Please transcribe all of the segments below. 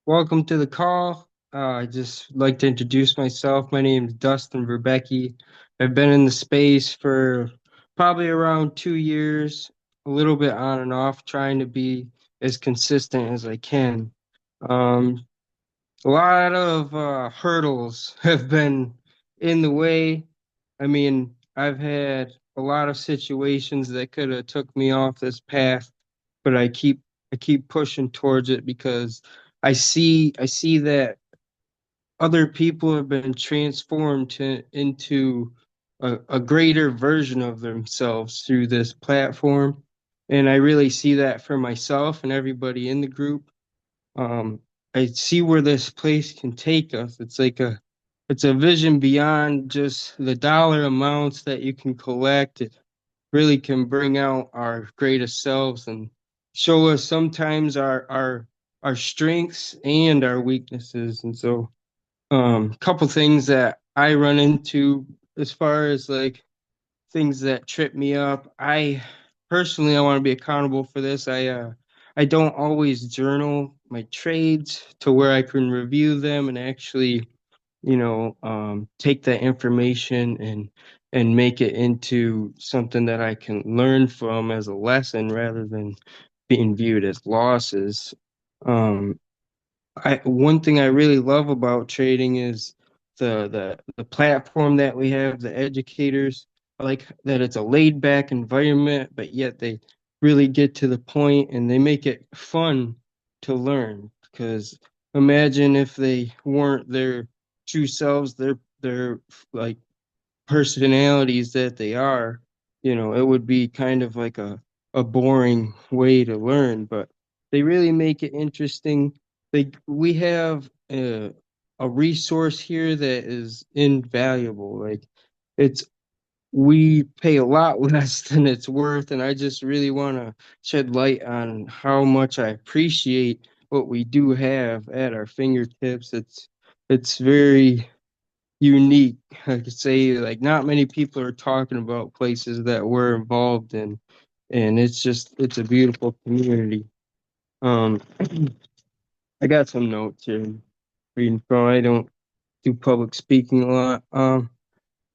Welcome to the call. I just like to introduce myself. My name is Dustin Verbecki. I've been in the space for probably around 2 years, a little bit on and off, trying to be as consistent as I can. Um, a lot of hurdles have been in the way. I mean, I've had a lot of situations that could have took me off this path, but I keep pushing towards it because I see that other people have been transformed into a greater version of themselves through this platform. And I really see that for myself and everybody in the group. um, I see where this place can take us. It's a vision beyond just the dollar amounts that you can collect. It really can bring out our greatest selves and show us sometimes our strengths and our weaknesses. And so, couple things that I run into as far as like things that trip me up. I personally I want to be accountable for this. I don't always journal my trades to where I can review them and actually, take that information and make it into something that I can learn from as a lesson rather than being viewed as losses. Um, I One thing I really love about trading is the platform that we have, the educators. I like that it's a laid back environment, but yet they really get to the point and they make it fun to learn. Because imagine if they weren't their true selves, their like personalities that they are, it would be kind of like a boring way to learn, but they really make it interesting. We have a resource here that is invaluable. Like it's we pay a lot less than it's worth, and I just really want to shed light on how much I appreciate what we do have at our fingertips. It's very unique. I could say like not many people are talking about places that we're involved in, and it's a beautiful community. Um, I got some notes here reading from. I don't do public speaking a lot.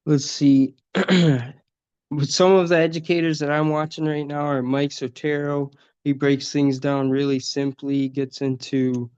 Let's see. But some of the educators that I'm watching right now are Mike Sotero. He breaks things down really simply, gets into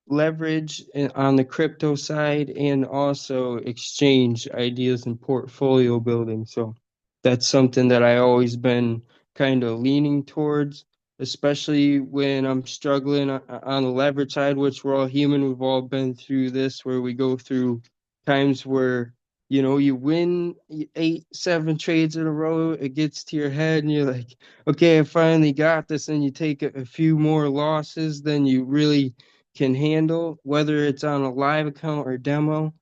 leverage on the crypto side and also exchange ideas and portfolio building. So that's something that I always been kind of leaning towards, especially when I'm struggling on the leverage side, which we're all human. We've all been through this where we go through times where you win eight, seven trades in a row, it gets to your head and you're like, okay, I finally got this. And you take a few more losses than you really can handle, whether it's on a live account or demo.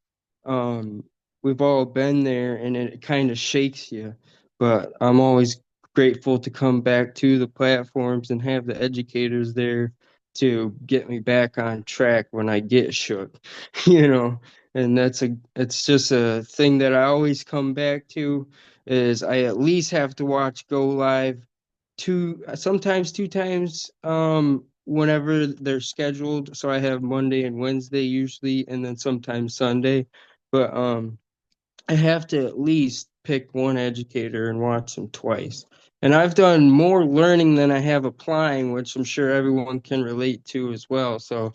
Um, we've all been there and it kind of shakes you. But I'm always grateful to come back to the platforms and have the educators there to get me back on track when I get shook, you know. And it's just a thing that I always come back to is I at least have to watch go live sometimes two times whenever they're scheduled. So I have Monday and Wednesday usually and then sometimes Sunday. But I have to at least pick one educator and watch them twice. And I've done more learning than I have applying, which I'm sure everyone can relate to as well. So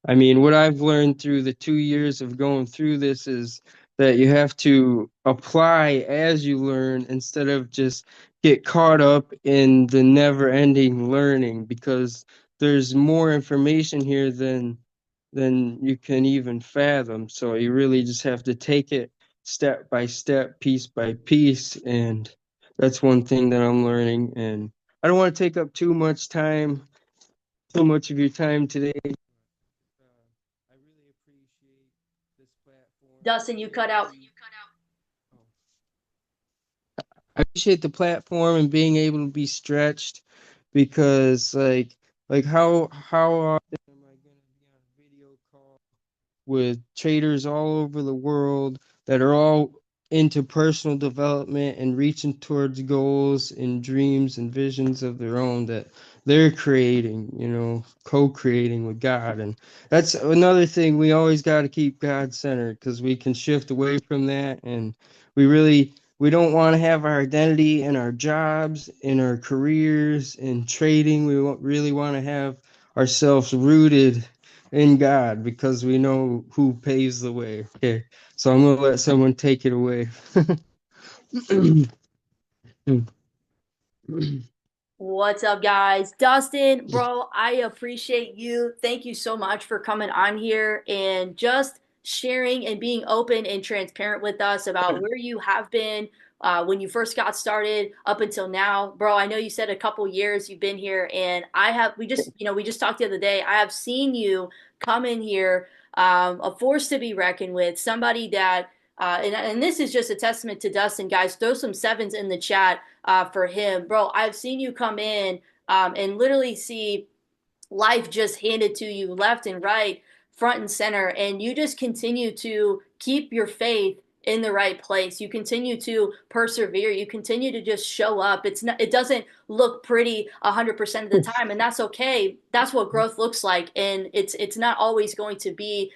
I mean, what I've learned through the 2 years of going through this is that you have to apply as you learn instead of just get caught up in the never-ending learning because there's more information here than you can even fathom. So you really just have to take it step by step, piece by piece, and that's one thing that I'm learning. And I don't want to take up too much of your time today. I really appreciate this platform Dustin, and you being cut out. able. Oh. I appreciate the platform and being able to be stretched because like how often am I going to be on a video call with traders all over the world that are all into personal development and reaching towards goals and dreams and visions of their own that they're creating, co-creating with God. And that's another thing, we always got to keep God centered, because we can shift away from that. And we don't want to have our identity in our jobs, in our careers, in trading. Really want to have ourselves rooted in God, because we know who paves the way. Okay, so I'm gonna let someone take it away. What's up, guys? Dustin, bro, I appreciate you. Thank you so much for coming on here and just sharing and being open and transparent with us about where you have been when you first got started up until now. Bro, I know you said a couple years you've been here, and we just talked the other day. I have seen you come in here, a force to be reckoned with, somebody that, and this is just a testament to Dustin, guys. Throw some sevens in the chat for him. Bro, I've seen you come in and literally see life just handed to you left and right, front and center, and you just continue to keep your faith in the right place. You continue to persevere. You continue to just show up. It doesn't look pretty 100% of the time, and that's okay. That's what growth looks like, and it's not always going to be,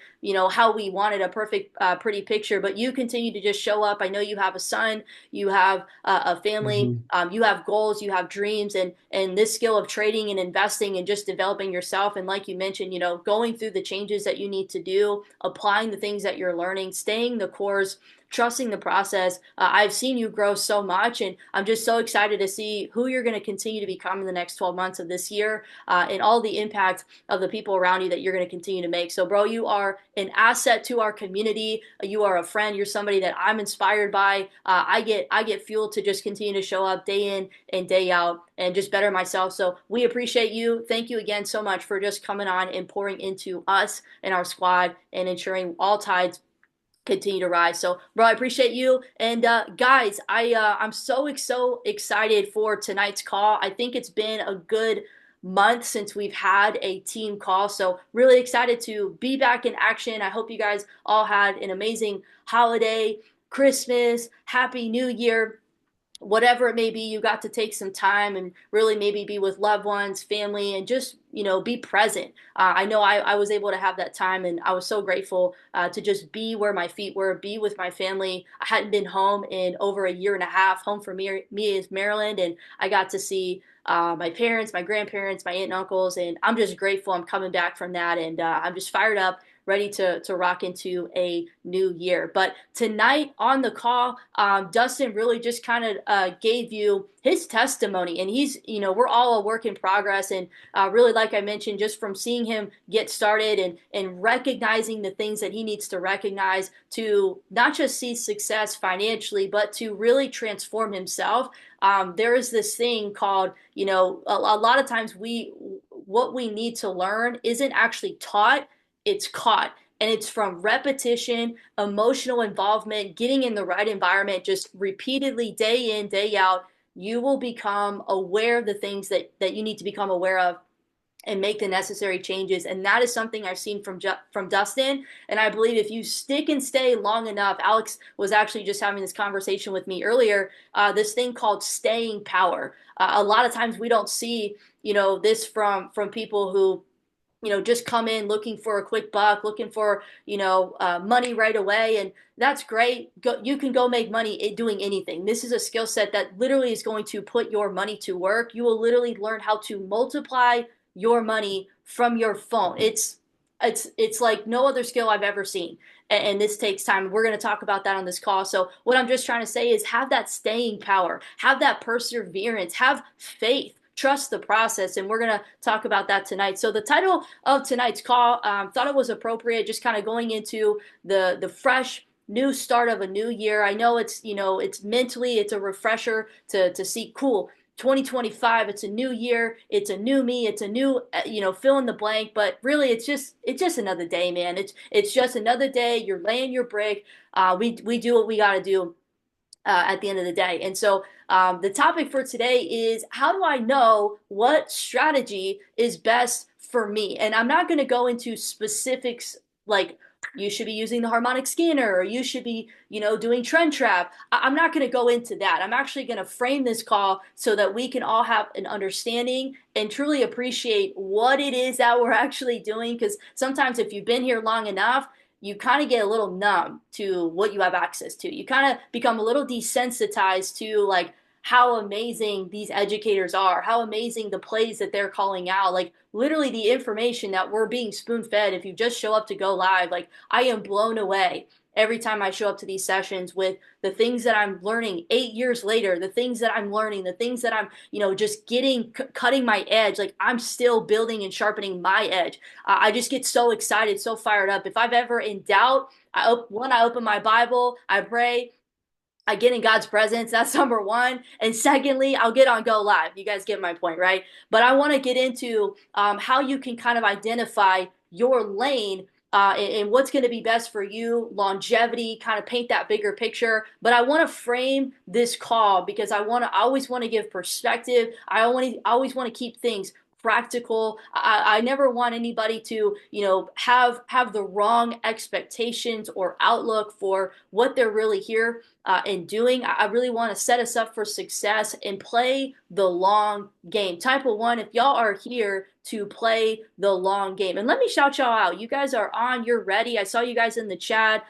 how we wanted a perfect pretty picture, but you continue to just show up. I know you have a son, you have a family, Mhm. you have goals, you have dreams, and this skill of trading and investing and just developing yourself. And like you mentioned, going through the changes that you need to do, applying the things that you're learning, staying the course, trusting the process. I've seen you grow so much, and I'm just so excited to see who you're going to continue to become in the next 12 months of this year, and all the impact of the people around you that you're going to continue to make. So, bro, you are an asset to our community. You are a friend. You're somebody that I'm inspired by. I get fueled to just continue to show up day in and day out and just better myself. So we appreciate you. Thank you again so much for just coming on and pouring into us and our squad and ensuring all tides continue to rise. So, bro, I appreciate you. And guys, I'm so excited for tonight's call. I think it's been a good month since we've had a team call. So, really excited to be back in action. I hope you guys all had an amazing holiday, Christmas, Happy New Year, whatever it may be. You got to take some time and really maybe be with loved ones, family, and just, be present. I know I was able to have that time, and I was so grateful to just be where my feet were, be with my family. I hadn't been home in over a year and a half. Home for me is Maryland, and I got to see my parents, my grandparents, my aunt and uncles, and I'm just grateful. I'm coming back from that, and I'm just fired up, ready to rock into a new year. But tonight on the call, Dustin really just kind of gave you his testimony, and we're all a work in progress, and really, like I mentioned, just from seeing him get started and recognizing the things that he needs to recognize to not just see success financially, but to really transform himself. There is this thing called, a lot of times what we need to learn isn't actually taught, it's caught. And it's from repetition, emotional involvement, getting in the right environment, just repeatedly, day in, day out. You will become aware of the things that you need to become aware of and make the necessary changes. And that is something I've seen from Dustin. And I believe if you stick and stay long enough, Alex was actually just having this conversation with me earlier, this thing called staying power. A lot of times we don't see, this from people who, just come in looking for a quick buck, looking for, money right away. And that's great. You can go make money doing anything. This is a skill set that literally is going to put your money to work. You will literally learn how to multiply your money from your phone. It's like no other skill I've ever seen. And this takes time. We're going to talk about that on this call. So what I'm just trying to say is have that staying power, have that perseverance, have faith, trust the process. And we're going to talk about that tonight. So the title of tonight's call, thought it was appropriate, just kind of going into the fresh new start of a new year. I know it's mentally, it's a refresher to see, cool, 2025, it's a new year, it's a new me, it's a new, fill in the blank. But really, it's just another day, man. It's just another day. You're laying your brick. We do what we got to do at the end of the day. And so the topic for today is, how do I know what strategy is best for me? And I'm not going to go into specifics like you should be using the harmonic scanner, or you should be, doing trend trap. I'm not going to go into that. I'm actually going to frame this call so that we can all have an understanding and truly appreciate what it is that we're actually doing. Because sometimes if you've been here long enough, you kind of get a little numb to what you have access to. You kind of become a little desensitized to like how amazing these educators are, how amazing the plays that they're calling out. Like literally the information that we're being spoon fed if you just show up to go live. Like I am blown away every time I show up to these sessions with the things that I'm learning 8 years later, the things that I'm learning, the things that I'm, just cutting my edge. Like I'm still building and sharpening my edge. I just get so excited, so fired up. If I've ever in doubt, I open my Bible, I pray, I get in God's presence. That's number one. And secondly, I'll get on Go Live. You guys get my point, right? But I want to get into how you can kind of identify your lane and what's going to be best for you, longevity, kind of paint that bigger picture. But I want to frame this call because I always want to give perspective. Always want to keep things practical. I never want anybody to, have the wrong expectations or outlook for what they're really here in doing. I really want to set us up for success and play the long game. Type of one, if y'all are here to play the long game. And let me shout y'all out. You guys are on, you're ready. I saw you guys in the chat.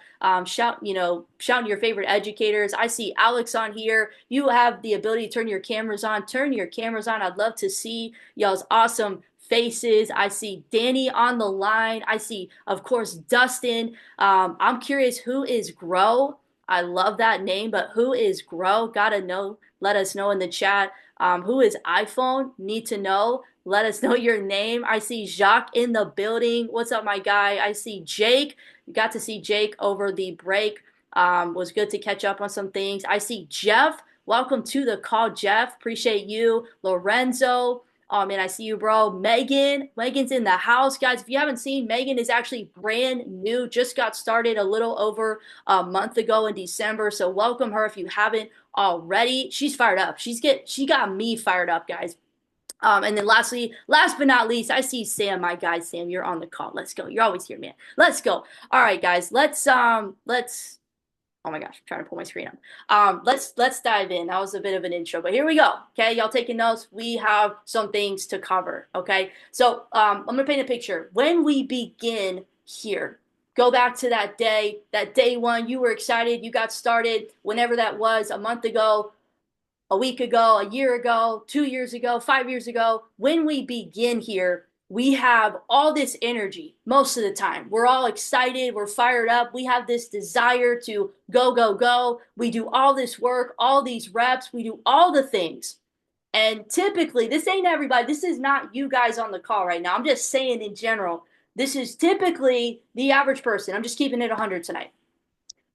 Shouting your favorite educators. I see Alex on here. You have the ability to turn your cameras on. Turn your cameras on. I'd love to see y'all's awesome faces. I see Danny on the line. I see, of course, Dustin. I'm curious, who is Grow? I love that name, but who is Grow? Gotta know. Let us know in the chat. Who is iPhone? Need to know. Let us know your name. I see Jacques in the building. What's up, my guy? I see Jake. You got to see Jake over the break. Was good to catch up on some things. I see Jeff. Welcome to the call, Jeff. Appreciate you. Lorenzo. Oh man, I see you, bro. Megan's in the house, guys. If you haven't seen, Megan is actually brand new. Just got started a little over a month ago in December. So welcome her if you haven't already. She's fired up. She got me fired up, guys. And then lastly, last but not least, I see Sam, my guy. Sam, you're on the call. Let's go. You're always here, man. Let's go. All right, guys. Let's oh my gosh, I'm trying to pull my screen up. Let's dive in. That was a bit of an intro, but here we go. Okay, y'all taking notes. We have some things to cover. Okay, so I'm gonna paint a picture. When we begin here, go back to that day one. You were excited. You got started. Whenever that was, a month ago, a week ago, a year ago, 2 years ago, 5 years ago. When we begin here, we have all this energy most of the time. We're all excited. We're fired up. We have this desire to go, go, go. We do all this work, all these reps. We do all the things. And typically, this ain't everybody. This is not you guys on the call right now. I'm just saying in general, this is typically the average person. I'm just keeping it 100 tonight.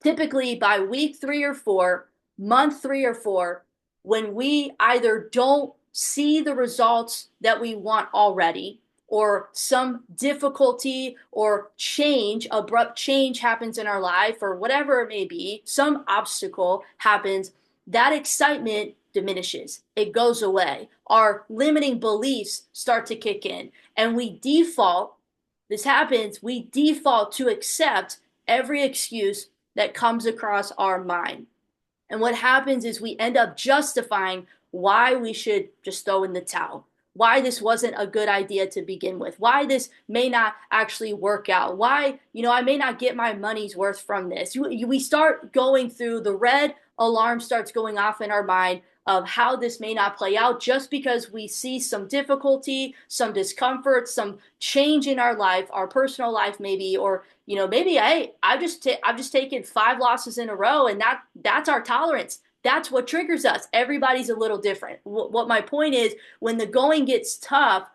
Typically, by week 3 or 4, month 3 or 4, when we either don't see the results that we want already, or some difficulty or change, abrupt change happens in our life, or whatever it may be, some obstacle happens, that excitement diminishes. It goes away. Our limiting beliefs start to kick in, and this happens, we default to accept every excuse that comes across our mind. And what happens is we end up justifying why we should just throw in the towel, why this wasn't a good idea to begin with, why this may not actually work out, why, I may not get my money's worth from this. We start going through, the red alarm starts going off in our mind of how this may not play out just because we see some difficulty, some discomfort, some change in our life, our personal life maybe, or maybe I've just taken 5 losses in a row, and that's our tolerance. That's what triggers us. Everybody's a little different. What my point is, when the going gets tough,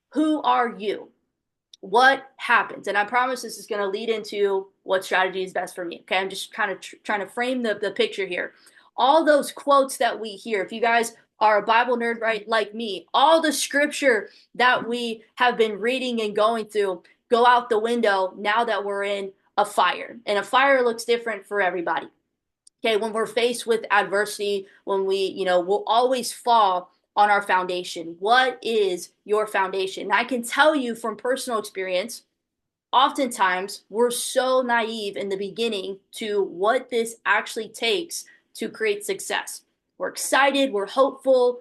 who are you? What happens? And I promise this is going to lead into what strategy is best for me. Okay, I'm just kind of trying to frame the picture here. All those quotes that we hear, if you guys are a Bible nerd, right, like me, all the scripture that we have been reading and going through go out the window now that we're in a fire. And a fire looks different for everybody. Okay, when we're faced with adversity, when we'll always fall on our foundation. What is your foundation? And I can tell you from personal experience, oftentimes we're so naive in the beginning to what this actually takes to create success. We're excited, we're hopeful,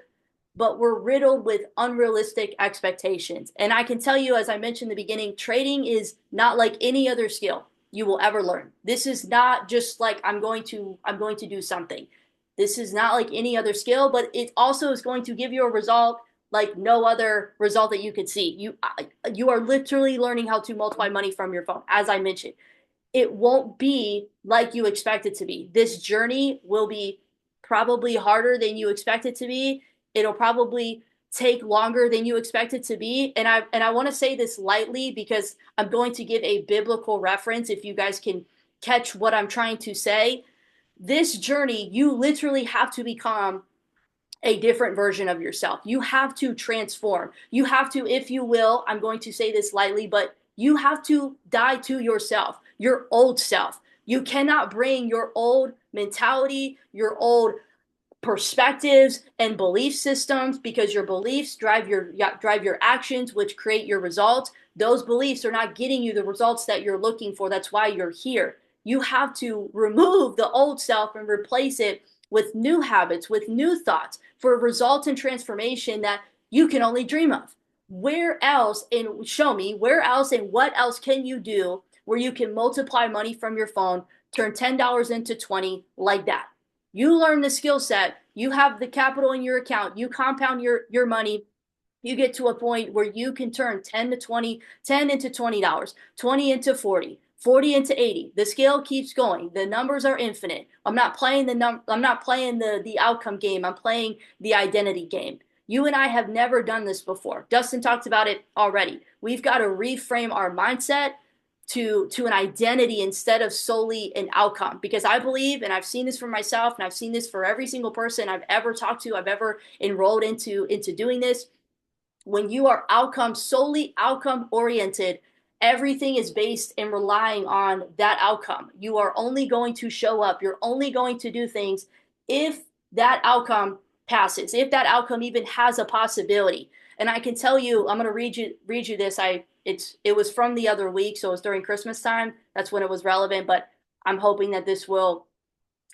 but we're riddled with unrealistic expectations. And I can tell you, as I mentioned in the beginning, trading is not like any other skill you will ever learn. This is not just like I'm going to do something. This is not like any other skill, but it also is going to give you a result like no other result that you could see. You are literally learning how to multiply money from your phone, as I mentioned. It won't be like you expect it to be. This journey will be probably harder than you expect it to be. It'll probably take longer than you expect it to be. And I want to say this lightly because I'm going to give a biblical reference if you guys can catch what I'm trying to say. This journey, you literally have to become a different version of yourself. You have to transform. You have to, if you will, I'm going to say this lightly, but you have to die to yourself, your old self. You cannot bring your old mentality, your old perspectives and belief systems because your beliefs drive your actions, which create your results. Those beliefs are not getting you the results that you're looking for. That's why you're here. You have to remove the old self and replace it with new habits, with new thoughts for results and transformation that you can only dream of. Where else, and show me where else and what else can you do where you can multiply money from your phone, turn $10 into 20 like that? You learn the skill set, you have the capital in your account, you compound your money, you get to a point where you can turn 10 to 20, 10 into $20, 20 into 40, 40 into 80. The scale keeps going. The numbers are infinite. I'm not playing the outcome game. I'm playing the identity game. You and I have never done this before. Dustin talked about it already. We've got to reframe our mindset to an identity instead of solely an outcome, because I believe, and I've seen this for myself and I've seen this for every single person I've ever talked to, I've ever enrolled into doing this. When you are solely outcome oriented, everything is based and relying on that outcome. You are only going to show up, you're only going to do things if that outcome passes, if that outcome even has a possibility. And I can tell you, I'm going to read you this. It was from the other week, so it was during Christmas time. That's when it was relevant, but I'm hoping that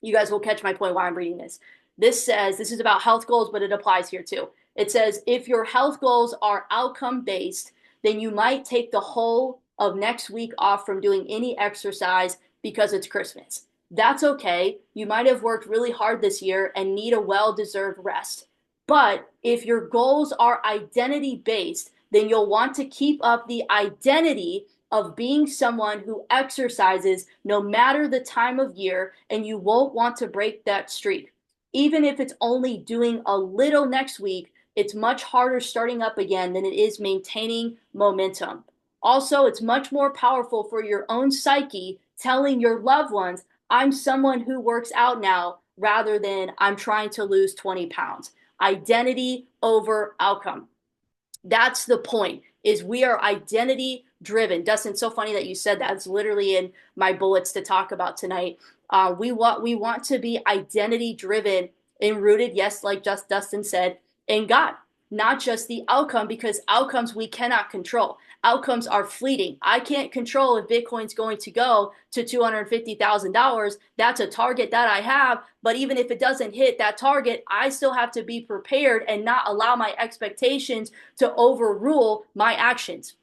you guys will catch my point why I'm reading this. This is about health goals, but it applies here too. It says, if your health goals are outcome based, then you might take the whole of next week off from doing any exercise because it's Christmas. That's okay. You might have worked really hard this year and need a well deserved rest. But if your goals are identity based, then you'll want to keep up the identity of being someone who exercises no matter the time of year, and you won't want to break that streak. Even if it's only doing a little next week, it's much harder starting up again than it is maintaining momentum. Also, it's much more powerful for your own psyche telling your loved ones, I'm someone who works out now, rather than I'm trying to lose 20 pounds. Identity over outcome. That's the point, is we are identity driven. Dustin, it's so funny that you said that. It's literally in my bullets to talk about tonight. We want to be identity driven and rooted, yes, like just Dustin said, in God, not just the outcome, because outcomes we cannot control. Outcomes are fleeting. I can't control if Bitcoin's going to go to $250,000. That's a target that I have. But even if it doesn't hit that target, I still have to be prepared and not allow my expectations to overrule my actions,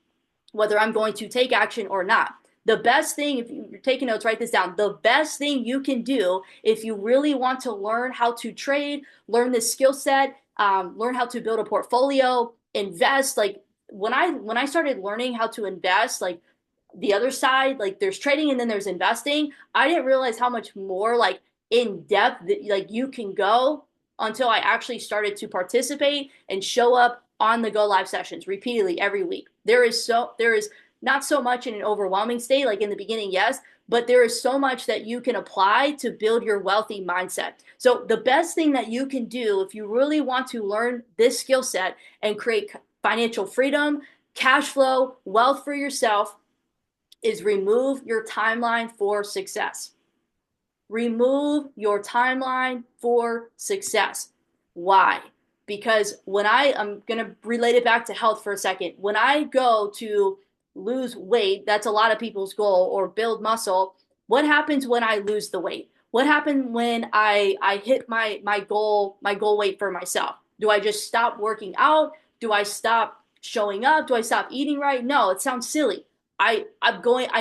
whether I'm going to take action or not. The best thing, if you're taking notes, write this down. The best thing you can do if you really want to learn how to trade, learn this skill set, learn how to build a portfolio, invest. Like when I started learning how to invest, like the other side, like there's trading and then there's investing. I didn't realize how much more like in depth like you can go until I actually started to participate and show up on the Go Live sessions repeatedly every week. There is not so much in an overwhelming state, like in the beginning, yes, but there is so much that you can apply to build your wealthy mindset. So the best thing that you can do if you really want to learn this skill set and create financial freedom, cash flow, wealth for yourself is remove your timeline for success. Remove your timeline for success. Why? Because I'm going to relate it back to health for a second. When I go to lose weight. That's a lot of people's goal, or build muscle. What happens when I lose the weight? What happened when I hit my goal weight for myself? Do I just stop working out? Do I stop showing up? Do I stop eating right? No, it sounds silly. I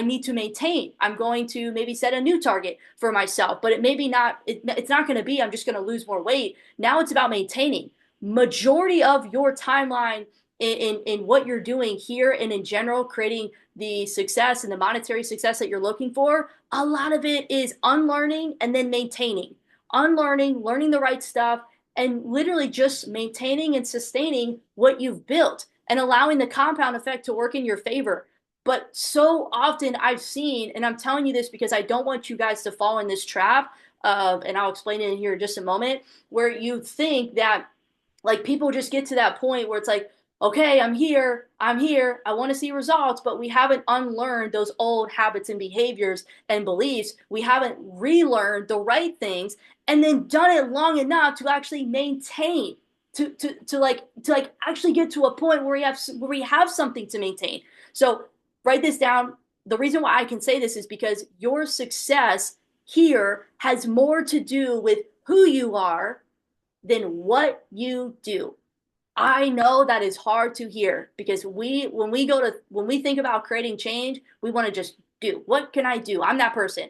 need to maintain. I'm going to maybe set a new target for myself, but it maybe not it's not going to be I'm just going to lose more weight. Now it's about maintaining. Majority of your timeline in what you're doing here and in general, creating the success and the monetary success that you're looking for, a lot of it is unlearning and then maintaining. Unlearning, learning the right stuff, and literally just maintaining and sustaining what you've built and allowing the compound effect to work in your favor. But so often I've seen, and I'm telling you this because I don't want you guys to fall in this trap of, and I'll explain it in here in just a moment, where you think that like people just get to that point where it's like, okay, I'm here, I want to see results, but we haven't unlearned those old habits and behaviors and beliefs. We haven't relearned the right things and then done it long enough to actually maintain, to actually get to a point where we have something to maintain. So write this down. The reason why I can say this is because your success here has more to do with who you are than what you do. I know that is hard to hear because when we think about creating change, we want to just do. What can I do? I'm that person.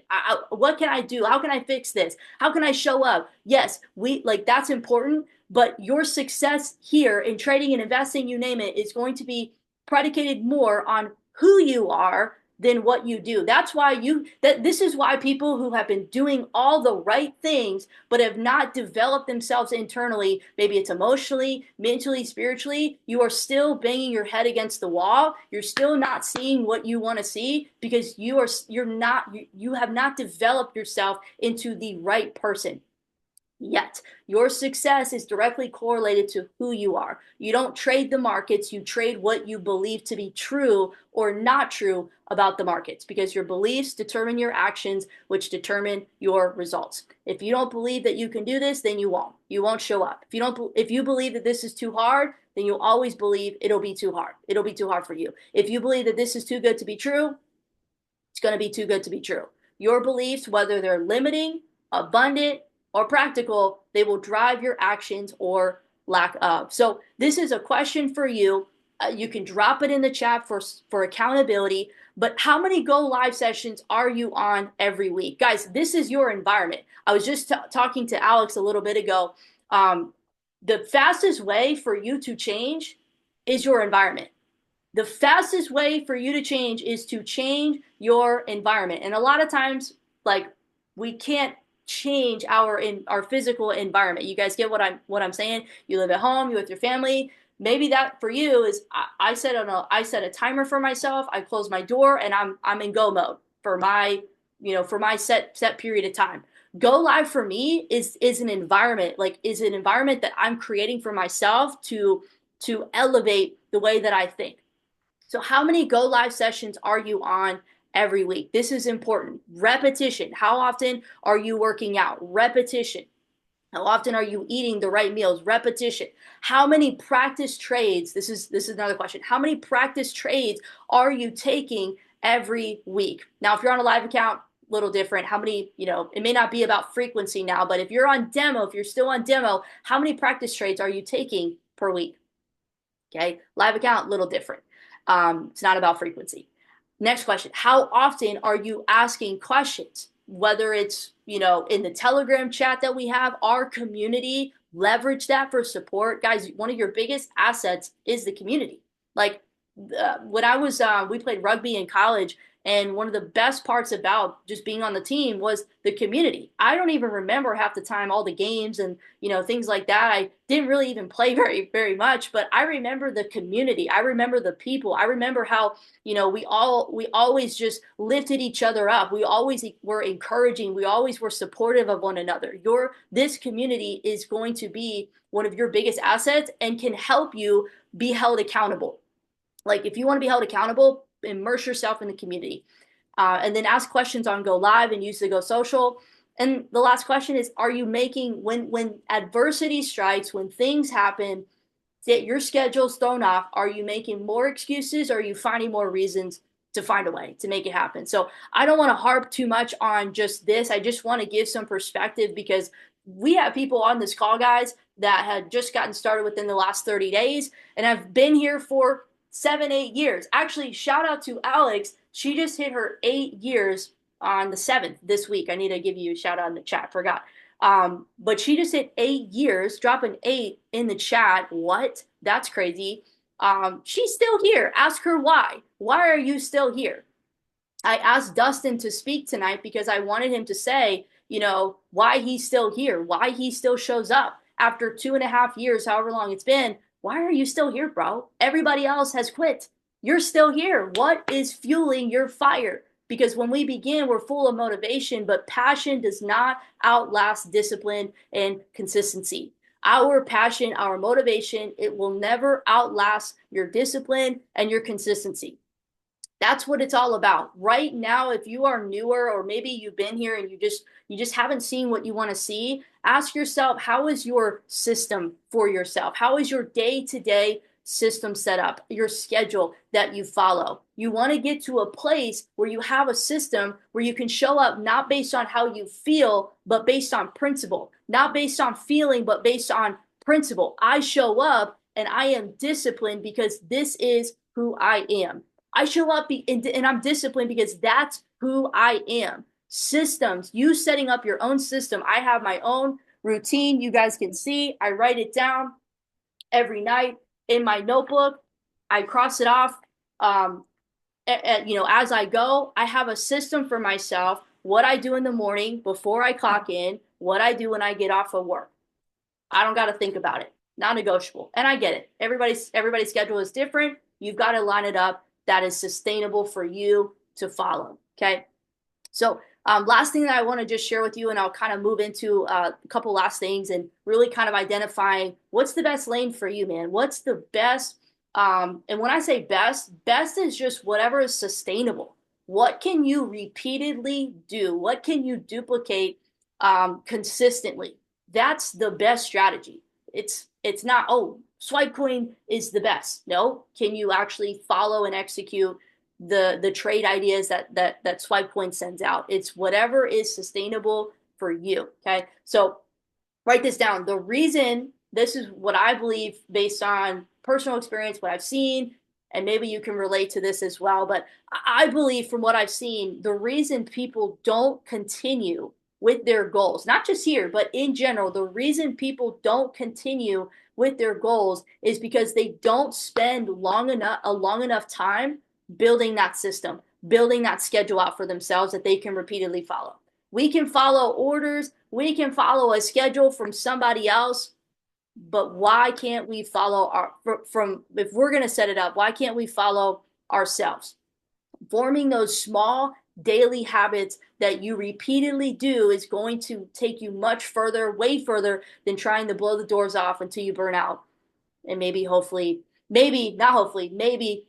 What can I do? How can I fix this? How can I show up? Yes, we like that's important, but your success here in trading and investing, you name it, is going to be predicated more on who you are than what you do. That's why this is why people who have been doing all the right things but have not developed themselves internally, maybe it's emotionally, mentally, spiritually, you are still banging your head against the wall. You're still not seeing what you want to see because you have not developed yourself into the right person yet. Your success is directly correlated to who you are. You don't trade the markets, you trade what you believe to be true or not true about the markets because your beliefs determine your actions, which determine your results. If you don't believe that you can do this, then you won't. You won't show up. If you believe that this is too hard, then you'll always believe it'll be too hard. It'll be too hard for you. If you believe that this is too good to be true, it's going to be too good to be true. Your beliefs, whether they're limiting, abundant, or practical, they will drive your actions or lack of. So this is a question for you. You can drop it in the chat for accountability. But how many go live sessions are you on every week? Guys, this is your environment. I was just talking to Alex a little bit ago. The fastest way for you to change is your environment. The fastest way for you to change is to change your environment. And a lot of times, like, we can't change our physical environment. You guys get what I'm saying? You live at home, you're with your family. Maybe that for you is I set a timer for myself. I close my door and I'm in go mode for my set period of time. Go live for me is an environment, is an environment that I'm creating for myself to elevate the way that I think. So how many go live sessions are you on every week? This is important. Repetition. How often are you working out? Repetition. How often are you eating the right meals? Repetition. How many practice trades? This is another question. How many practice trades are you taking every week? Now, if you're on a live account, a little different. How many, it may not be about frequency now, but if you're on demo, if you're still on demo, how many practice trades are you taking per week? Okay. Live account, a little different. It's not about frequency. Next question. How often are you asking questions? Whether it's, in the Telegram chat that we have, our community, leverage that for support. Guys, one of your biggest assets is the community. Like when I was, we played rugby in college, and one of the best parts about just being on the team was the community. I don't even remember half the time all the games and, things like that. I didn't really even play very, very much, but I remember the community. I remember the people. I remember how, we always just lifted each other up. We always were encouraging. We always were supportive of one another. This community is going to be one of your biggest assets and can help you be held accountable. Like if you want to be held accountable, immerse yourself in the community, and then ask questions on Go Live and use the Go Social. And the last question is, are you making, when adversity strikes, when things happen, Get your schedule's thrown off. Are you making more excuses or are you finding more reasons to find a way to make it happen? So I don't want to harp too much on just this. I just want to give some perspective because we have people on this call, guys, that had just gotten started within the last 30 days and have been here for 7, 8 years. Actually, shout out to Alex. She just hit her 8 years on the 7th this week. I need to give you a shout out in the chat. Forgot. But she just hit 8 years, dropping eight in the chat. What? That's crazy. She's still here. Ask her why. Why are you still here? I asked Dustin to speak tonight because I wanted him to say, why he's still here, why he still shows up after 2.5 years, however long it's been. Why are you still here, bro? Everybody else has quit. You're still here. What is fueling your fire? Because when we begin, we're full of motivation, but passion does not outlast discipline and consistency. Our passion, our motivation, it will never outlast your discipline and your consistency. That's what it's all about. Right now, if you are newer or maybe you've been here and you just haven't seen what you want to see, ask yourself, how is your system for yourself? How is your day-to-day system set up? Your schedule that you follow. You want to get to a place where you have a system where you can show up not based on how you feel, but based on principle. Not based on feeling, but based on principle. I show up and I am disciplined because this is who I am. I show up and I'm disciplined because that's who I am. Systems, you setting up your own system. I have my own routine. You guys can see, I write it down every night in my notebook. I cross it off. As I go, I have a system for myself. What I do in the morning before I clock in, what I do when I get off of work. I don't got to think about it. Non-negotiable. And I get it. Everybody's schedule is different. You've got to line it up that is sustainable for you to follow. Okay. So last thing that I want to just share with you, and I'll kind of move into a couple last things and really kind of identifying what's the best lane for you, man. What's the best? And when I say best is just whatever is sustainable. What can you repeatedly do? What can you duplicate consistently? That's the best strategy. It's not, oh, Swipecoin is the best. No, can you actually follow and execute the trade ideas that Swipecoin sends out? It's whatever is sustainable for you. Okay, so write this down. The reason, this is what I believe based on personal experience, what I've seen, and maybe you can relate to this as well. But I believe from what I've seen, the reason people don't continue with their goals, not just here, but in general, the reason people don't continue with their goals is because they don't spend a long enough time building that system, building that schedule out for themselves that they can repeatedly follow. We can follow orders, we can follow a schedule from somebody else, but why can't we follow if we're going to set it up, why can't we follow ourselves? Forming those small daily habits that you repeatedly do is going to take you much further, way further than trying to blow the doors off until you burn out and maybe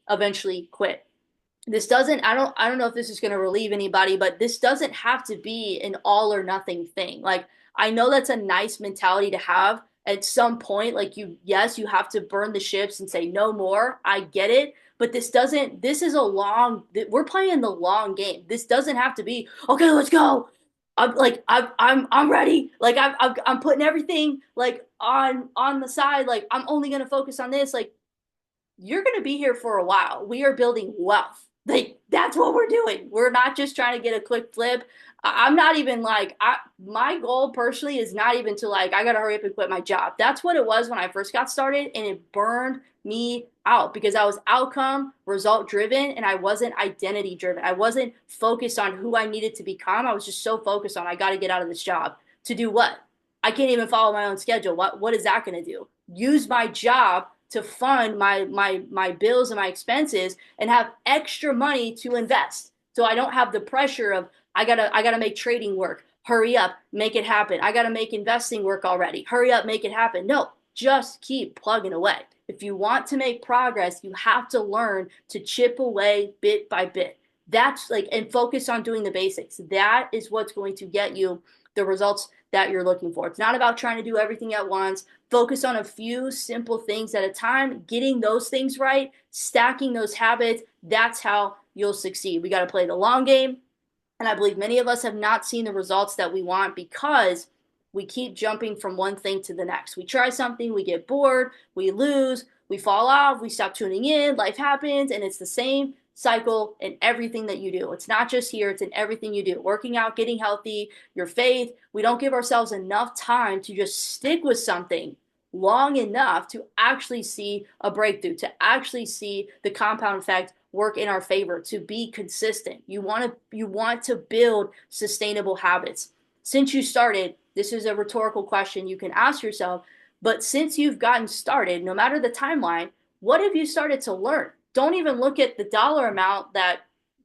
eventually quit. This doesn't, I don't know if this is going to relieve anybody, but this doesn't have to be an all or nothing thing. Like, I know that's a nice mentality to have at some point. Like, you have to burn the ships and say no more. I get it. But this is we're playing the long game. This doesn't have to be, okay, let's go. I'm ready. Like, I'm putting everything like on the side. Like, I'm only going to focus on this. Like, you're going to be here for a while. We are building wealth. Like, that's what we're doing. We're not just trying to get a quick flip. I'm not even like, my goal personally is not even to like, I got to hurry up and quit my job. That's what it was when I first got started, and it burned me out because I was outcome result driven and I wasn't identity driven. I wasn't focused on who I needed to become. I was just so focused on, I got to get out of this job to do what? I can't even follow my own schedule. What is that going to do? Use my job to fund my bills and my expenses and have extra money to invest. So I don't have the pressure of, I gotta make trading work. Hurry up, make it happen. I gotta make investing work already. Hurry up, make it happen. No, just keep plugging away. If you want to make progress, you have to learn to chip away bit by bit. That's like, and focus on doing the basics. That is what's going to get you the results that you're looking for. It's not about trying to do everything at once. Focus on a few simple things at a time, getting those things right, stacking those habits. That's how you'll succeed. We got to play the long game. And I believe many of us have not seen the results that we want because we keep jumping from one thing to the next. We try something, we get bored, we lose, we fall off, we stop tuning in, life happens, and it's the same cycle in everything that you do. It's not just here, it's in everything you do. Working out, getting healthy, your faith. We don't give ourselves enough time to just stick with something long enough to actually see a breakthrough, to actually see the compound effect work in our favor, to be consistent. You want to build sustainable habits. Since you started, this is a rhetorical question you can ask yourself, but since you've gotten started, no matter the timeline, what have you started to learn? Don't even look at the dollar amount that,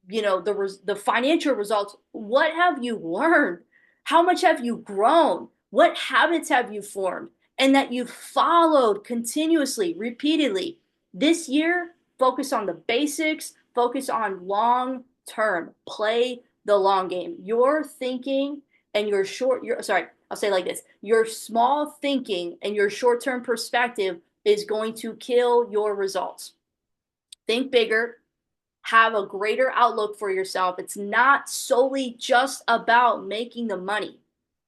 the financial results. What have you learned? How much have you grown? What habits have you formed? And that you've followed continuously, repeatedly. This year, focus on the basics, focus on long term, play the long game. Your thinking and I'll say it like this: your small thinking and your short term perspective is going to kill your results. Think bigger, have a greater outlook for yourself. It's not solely just about making the money.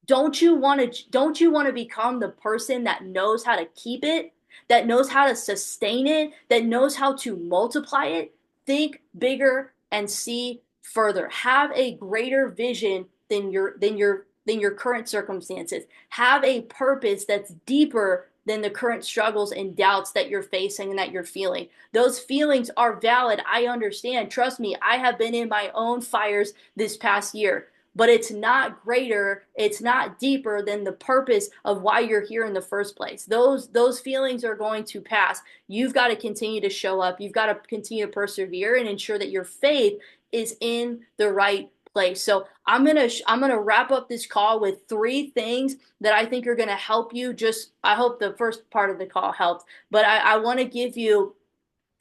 Don't you want to become the person that knows how to keep it, that knows how to sustain it, that knows how to multiply it? Think bigger and see further. Have a greater vision than your current circumstances. Have a purpose that's deeper than the current struggles and doubts that you're facing and that you're feeling. Those feelings are valid. I understand. Trust me, I have been in my own fires this past year, but it's not greater, it's not deeper than the purpose of why you're here in the first place. Those feelings are going to pass. You've got to continue to show up. You've got to continue to persevere and ensure that your faith is in the right place. So I'm gonna wrap up this call with three things that I think are gonna help you. Just I hope the first part of the call helped, but I want to give you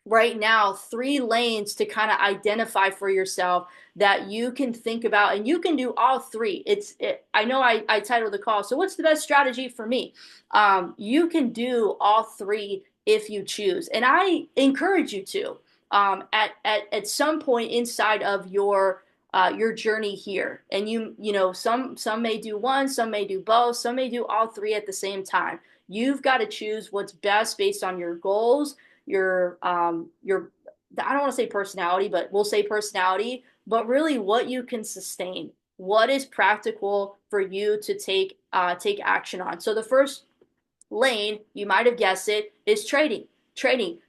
right now three lanes to kind of identify for yourself that you can think about, and you can do all three. I know I titled the call, so what's the best strategy for me? You can do all three if you choose, and I encourage you to at some point inside of your journey here. And some may do one, some may do both, some may do all three at the same time. You've got to choose what's best based on your goals, your I don't want to say personality, but we'll say personality, but really what you can sustain, what is practical for you to take action on. So the first lane, you might have guessed it, is trading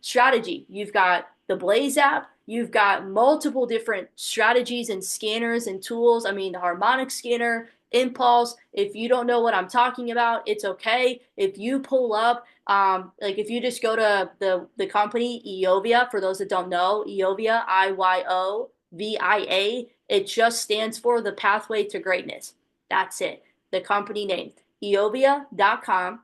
strategy. You've got the Blaze app. You've got multiple different strategies and scanners and tools. I mean, the harmonic scanner, Impulse. If you don't know what I'm talking about, it's okay. If you pull up, like if you just go to the company Eovia, for those that don't know, Eovia, Iyovia, it just stands for the Pathway to Greatness. That's it. The company name, Eovia.com.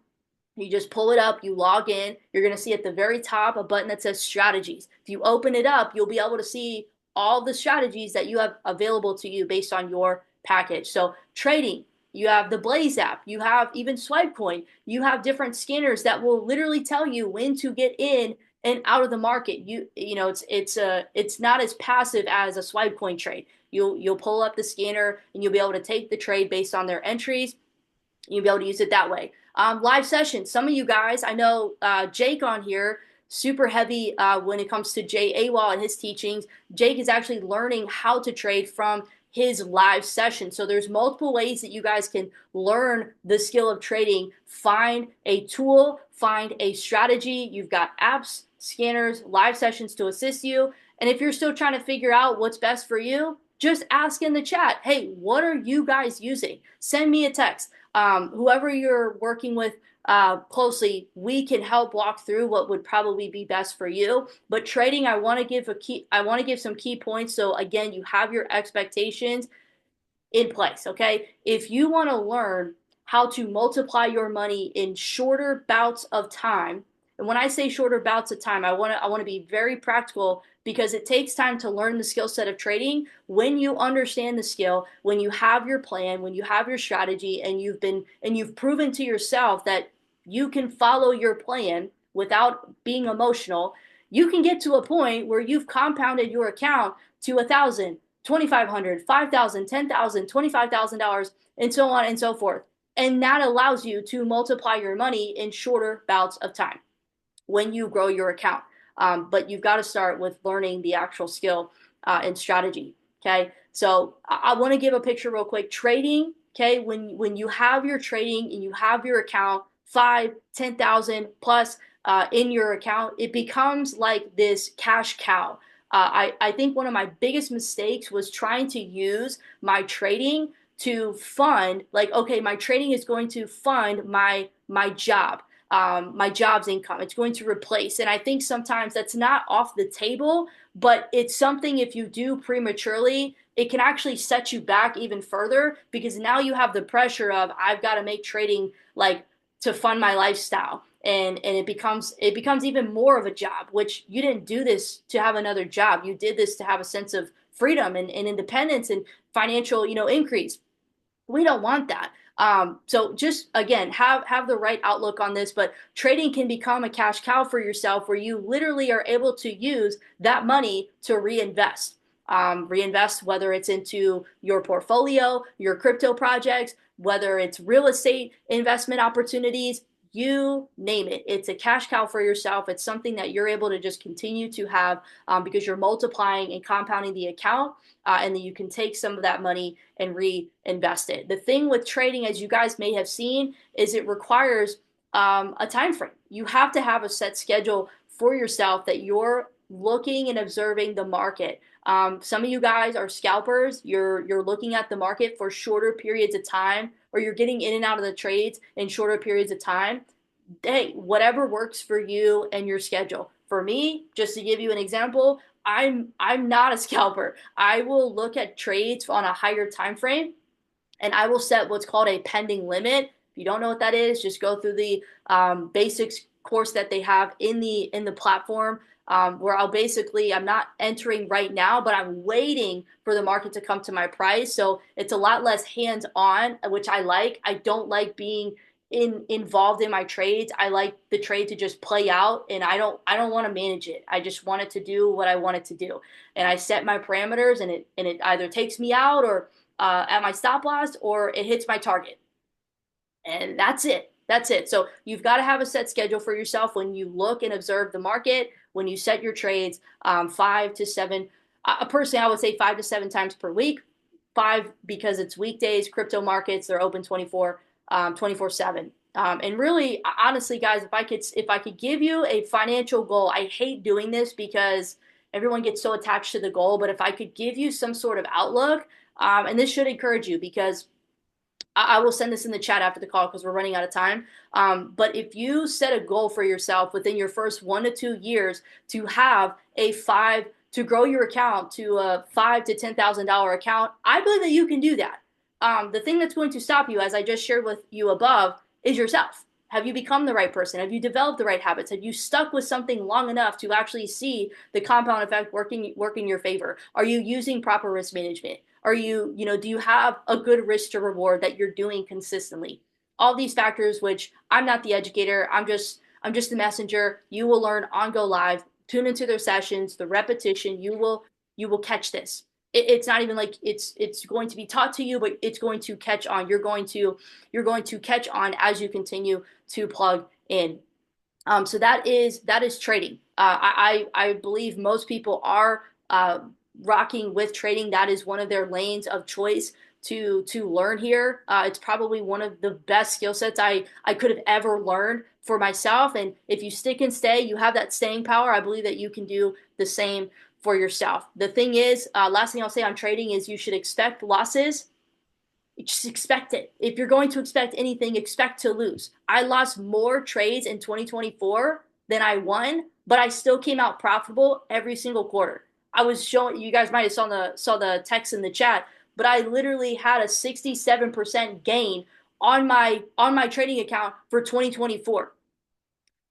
You just pull it up, you log in, you're going to see at the very top a button that says strategies. If you open it up, you'll be able to see all the strategies that you have available to you based on your package. So trading, you have the Blaze app, you have even Swipecoin, you have different scanners that will literally tell you when to get in and out of the market. It's not as passive as a Swipecoin trade. You'll pull up the scanner and you'll be able to take the trade based on their entries. You'll be able to use it that way. Live sessions. Some of you guys, I know Jake on here, super heavy when it comes to Jay Awal and his teachings. Jake is actually learning how to trade from his live session. So there's multiple ways that you guys can learn the skill of trading. Find a tool, find a strategy. You've got apps, scanners, live sessions to assist you. And if you're still trying to figure out what's best for you, just ask in the chat, hey, what are you guys using? Send me a text. Whoever you're working with closely, we can help walk through what would probably be best for you. But trading, I want to give some key points. So again, you have your expectations in place. Okay. If you want to learn how to multiply your money in shorter bouts of time, and when I say shorter bouts of time, I want to be very practical because it takes time to learn the skill set of trading. When you understand the skill, when you have your plan, when you have your strategy, and you've proven to yourself that you can follow your plan without being emotional, you can get to a point where you've compounded your account to 1,000, 2,500, 5,000, 10,000, $25,000, and so on and so forth. And that allows you to multiply your money in shorter bouts of time when you grow your account. But you've got to start with learning the actual skill and strategy. Okay. So I want to give a picture real quick. Trading. Okay. When you have your trading and you have your account, 5, 10,000 plus in your account, it becomes like this cash cow. I think one of my biggest mistakes was trying to use my trading to fund, like, okay, my trading is going to fund my job, my job's income. It's going to replace. And I think sometimes that's not off the table, but it's something if you do prematurely, it can actually set you back even further because now you have the pressure of I've got to make trading like to fund my lifestyle. And it becomes even more of a job, which you didn't do this to have another job. You did this to have a sense of freedom and independence and financial, increase. We don't want that. So just again, have the right outlook on this. But trading can become a cash cow for yourself, where you literally are able to use that money to reinvest. Reinvest whether it's into your portfolio, your crypto projects, whether it's real estate investment opportunities, you name it. It's a cash cow for yourself. It's something that you're able to just continue to have because you're multiplying and compounding the account, and then you can take some of that money and reinvest it. The thing with trading, as you guys may have seen, is it requires a time frame. You have to have a set schedule for yourself that you're looking and observing the market. Some of you guys are scalpers. You're looking at the market for shorter periods of time, or you're getting in and out of the trades in shorter periods of time. Hey, whatever works for you and your schedule. For me, just to give you an example, I'm not a scalper. I will look at trades on a higher time frame, and I will set what's called a pending limit. If you don't know what that is, just go through the basics course that they have in the platform, where I'm not entering right now, but I'm waiting for the market to come to my price. So it's a lot less hands on, which I like. I don't like being involved in my trades. I like the trade to just play out, and I don't want to manage it. I just want it to do what I want it to do, and I set my parameters, and it either takes me out or at my stop loss, or it hits my target, and that's it. That's it. So you've got to have a set schedule for yourself when you look and observe the market, when you set your trades, 5 to 7. Personally, I would say 5 to 7 times per week. 5 because it's weekdays. Crypto markets, they're open 24/7. And really, honestly, guys, if I could give you a financial goal, I hate doing this because everyone gets so attached to the goal. But if I could give you some sort of outlook, and this should encourage you, because I will send this in the chat after the call because we're running out of time. But if you set a goal for yourself within your first 1 to 2 years to have to grow your account to a $5 to $10,000 account, I believe that you can do that. The thing that's going to stop you, as I just shared with you above, is yourself. Have you become the right person? Have you developed the right habits? Have you stuck with something long enough to actually see the compound effect working in your favor? Are you using proper risk management? Do you have a good risk to reward that you're doing consistently? All these factors, which I'm not the educator, I'm just the messenger. You will learn on Go Live. Tune into their sessions, the repetition. You will catch this. It's not even like it's going to be taught to you, but it's going to catch on. You're going to catch on as you continue to plug in. So that is trading. I believe most people are rocking with trading. That is one of their lanes of choice to learn here. It's probably one of the best skill sets I could have ever learned for myself. And if you stick and stay, you have that staying power. I believe that you can do the same for yourself. The thing is, last thing I'll say on trading is you should expect losses. Just expect it. If you're going to expect anything, expect to lose. I lost more trades in 2024 than I won, but I still came out profitable every single quarter. I was showing you guys might have saw the text in the chat, but I literally had a 67% gain on my trading account for 2024.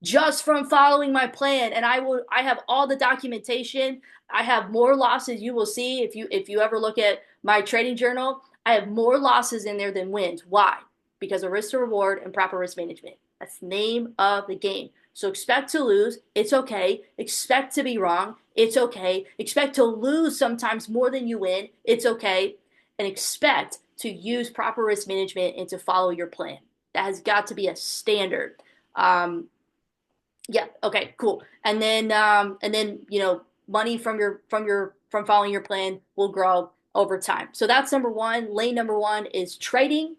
just from following my plan. And I have all the documentation. I have more losses. You will see if you ever look at my trading journal, I have more losses in there than wins. Why? Because of risk to reward and proper risk management. That's the name of the game. So expect to lose. It's okay. Expect to be wrong. It's okay. Expect to lose sometimes more than you win. It's okay. And expect to use proper risk management and to follow your plan. That has got to be a standard. Um, yeah. Okay. Cool. And then money from following your plan will grow over time. So that's number one. Lane number one is trading.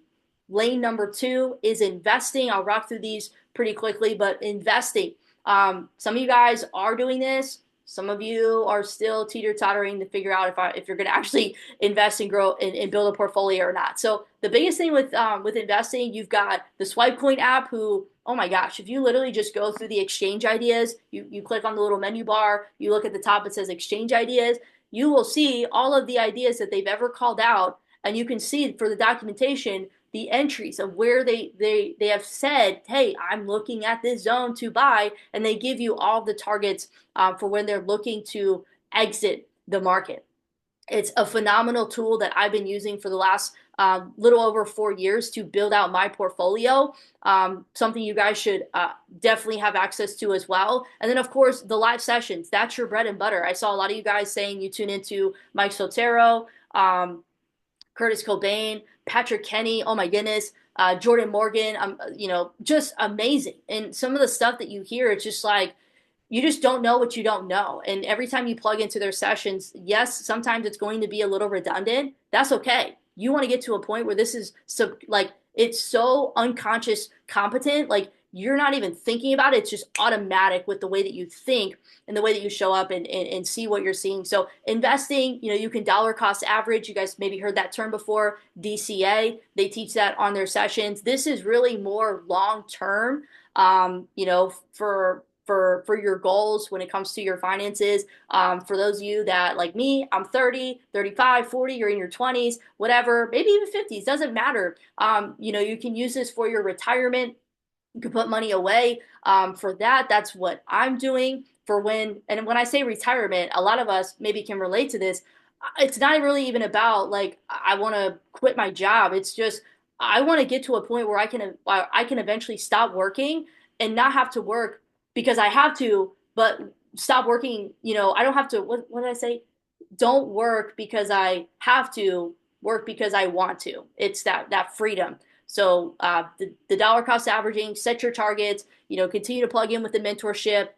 Lane number two is investing. I'll rock through these pretty quickly, but investing. Some of you guys are doing this. Some of you are still teeter-tottering to figure out if you're going to actually invest and grow and build a portfolio or not. So the biggest thing with investing, you've got the Swipecoin app. Who, oh my gosh, if you literally just go through the exchange ideas, you click on the little menu bar, you look at the top, it says exchange ideas. You will see all of the ideas that they've ever called out, and you can see for the documentation the entries of where they have said, hey, I'm looking at this zone to buy, and they give you all the targets for when they're looking to exit the market. It's a phenomenal tool that I've been using for the last little over 4 years to build out my portfolio. Something you guys should definitely have access to as well. And then, of course, the live sessions. That's your bread and butter. I saw a lot of you guys saying you tune into Mike Sotero, Curtis Cobain, Patrick Kenny. Oh my goodness, Jordan Morgan. Just amazing. And some of the stuff that you hear, it's just like you just don't know what you don't know. And every time you plug into their sessions, yes, sometimes it's going to be a little redundant. That's okay. You want to get to a point where this is like it's so unconscious competent, like you're not even thinking about it. It's just automatic with the way that you think and the way that you show up and see what you're seeing. So investing, you can dollar cost average. You guys maybe heard that term before, DCA. They teach that on their sessions. This is really more long term, for your goals when it comes to your finances. For those of you that, like me, I'm 30, 35, 40, you're in your 20s, whatever, maybe even 50s, doesn't matter. You can use this for your retirement. You can put money away for that. That's what I'm doing and when I say retirement, a lot of us maybe can relate to this. It's not really even about like, I want to quit my job. It's just, I want to get to a point where I can eventually stop working and not have to work because I have to, but stop working. I don't have to, what did I say? Don't work because I have to, work because I want to. It's that freedom. So the dollar cost averaging, set your targets, continue to plug in with the mentorship,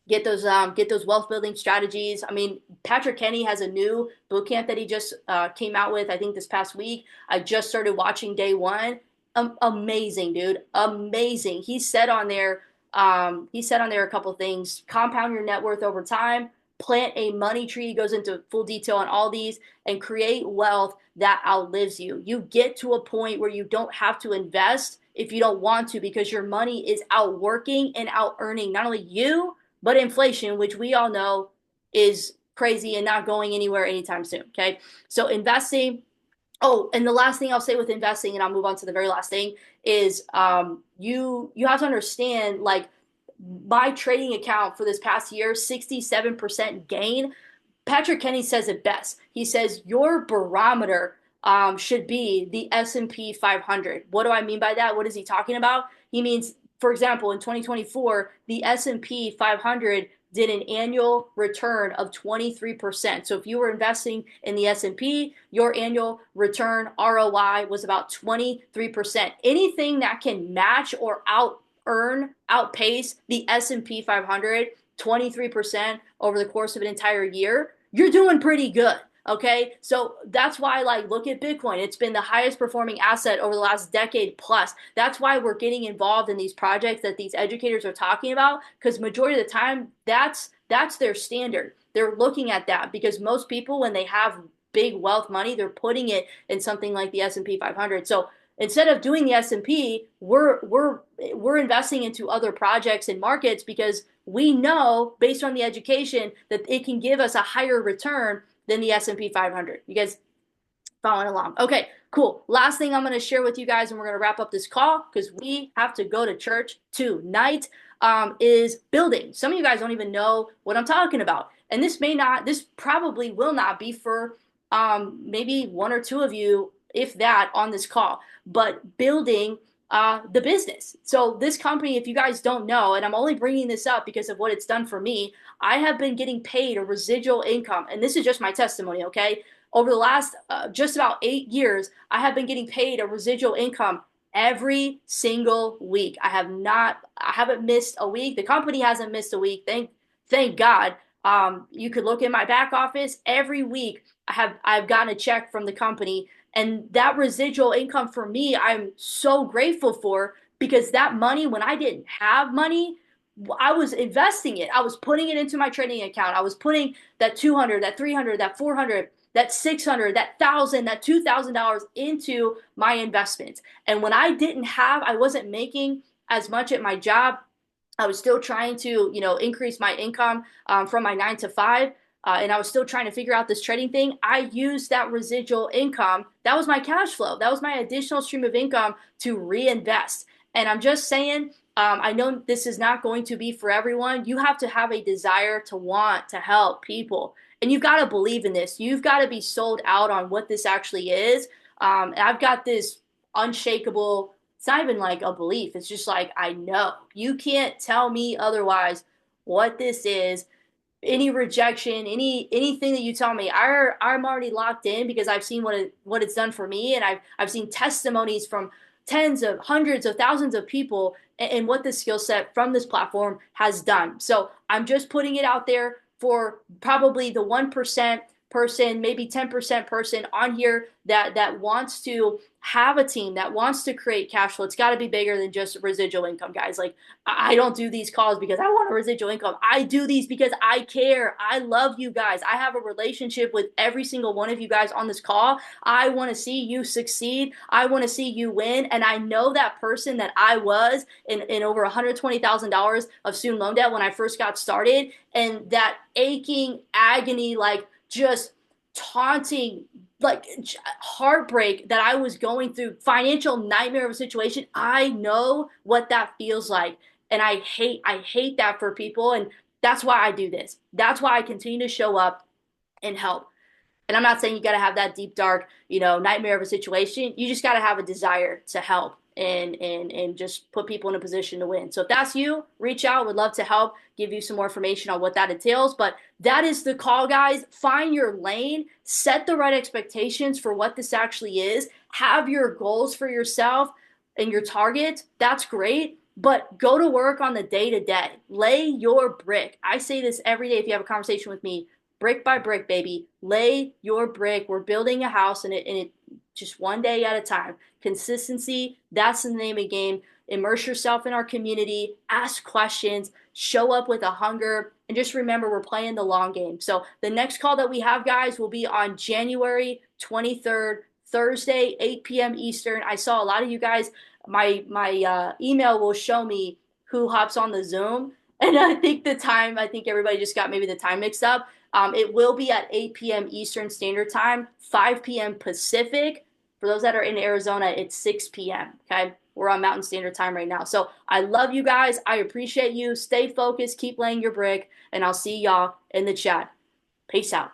get those wealth building strategies. I mean, Patrick Kenny has a new boot camp that he just came out with, I think this past week. I just started watching day one. Amazing, dude. Amazing. He said on there a couple things: compound your net worth over time, plant a money tree. He goes into full detail on all these, and create wealth that outlives you. You get to a point where you don't have to invest if you don't want to, because your money is out working and out earning not only you, but inflation, which we all know is crazy and not going anywhere anytime soon. Okay. So investing. Oh, and the last thing I'll say with investing, and I'll move on to the very last thing, is you have to understand, like, my trading account for this past year, 67% gain. Patrick Kenny says it best. He says your barometer should be the S&P 500. What do I mean by that? What is he talking about? He means, for example, in 2024, the S&P 500 did an annual return of 23%. So if you were investing in the S&P, your annual return ROI was about 23%. Anything that can match or outpace the S&P 500 23% over the course of an entire year, you're doing pretty good. Okay. So that's why, like, look at Bitcoin. It's been the highest performing asset over the last decade plus. That's why we're getting involved in these projects that these educators are talking about, because majority of the time, that's their standard. They're looking at that because most people, when they have big wealth money, they're putting it in something like the S&P 500. So instead of doing the S&P, we're investing into other projects and markets because we know, based on the education, that it can give us a higher return than the S&P 500. You guys following along? Okay, cool. Last thing I'm going to share with you guys, and we're going to wrap up this call because we have to go to church tonight. is building. Some of you guys don't even know what I'm talking about. And this probably will not be for maybe one or two of you, if that, on this call, but building the business. So this company, if you guys don't know, and I'm only bringing this up because of what it's done for me, I have been getting paid a residual income, and this is just my testimony, okay? Over the last just about 8 years, I have been getting paid a residual income every single week. I haven't missed a week. The company hasn't missed a week. Thank God. You could look in my back office every week. I've gotten a check from the company, and that residual income for me, I'm so grateful for, because that money, when I didn't have money, I was investing it. I was putting it into my trading account. I was putting that 200, that 300, that 400, that 600, that 1,000, that $2,000 into my investments. And when I wasn't making as much at my job. I was still trying to, increase my income from my 9 to 5. And I was still trying to figure out this trading thing. I used that residual income. That was my cash flow. That was my additional stream of income to reinvest. And I'm just saying, I know this is not going to be for everyone. You have to have a desire to want to help people. And you've got to believe in this. You've got to be sold out on what this actually is. And I've got this unshakable, it's not even like a belief. It's just like, I know. You can't tell me otherwise what this is. Any rejection, anything that you tell me, I'm already locked in, because I've seen what it's done for me, and I've seen testimonies from tens of hundreds of thousands of people, and what this skill set from this platform has done. So I'm just putting it out there for probably the 1% person, maybe 10% person on here that wants to have a team, that wants to create cash flow. It's got to be bigger than just residual income, guys. Like, I don't do these calls because I want a residual income. I do these because I care. I love you guys. I have a relationship with every single one of you guys on this call. I want to see you succeed. I want to see you win. And I know that person that I was in over $120,000 of student loan debt when I first got started, and that aching agony, like just taunting, like heartbreak that I was going through, financial nightmare of a situation. I know what that feels like. And I hate that for people. And that's why I do this. That's why I continue to show up and help. And I'm not saying you got to have that deep, dark, nightmare of a situation. You just got to have a desire to help and just put people in a position to win. So if that's you, reach out. Would love to help, give you some more information on what that entails. But that is the call, guys. Find your lane, set the right expectations for what this actually is, have your goals for yourself and your target. That's great. But go to work on the day to day. Lay your brick. I say this every day if you have a conversation with me. Brick by brick, baby. Lay your brick. We're building a house, and it just one day at a time. Consistency, that's the name of the game. Immerse yourself in our community, ask questions, show up with a hunger, and just remember, we're playing the long game. So the next call that we have, guys, will be on January 23rd, Thursday, 8 p.m. Eastern. I saw a lot of you guys. My email will show me who hops on the Zoom. And I think everybody just got maybe the time mixed up. It will be at 8 p.m. Eastern Standard Time, 5 p.m. Pacific. For those that are in Arizona, it's 6 p.m. Okay. We're on Mountain Standard Time right now. So I love you guys. I appreciate you. Stay focused. Keep laying your brick. And I'll see y'all in the chat. Peace out.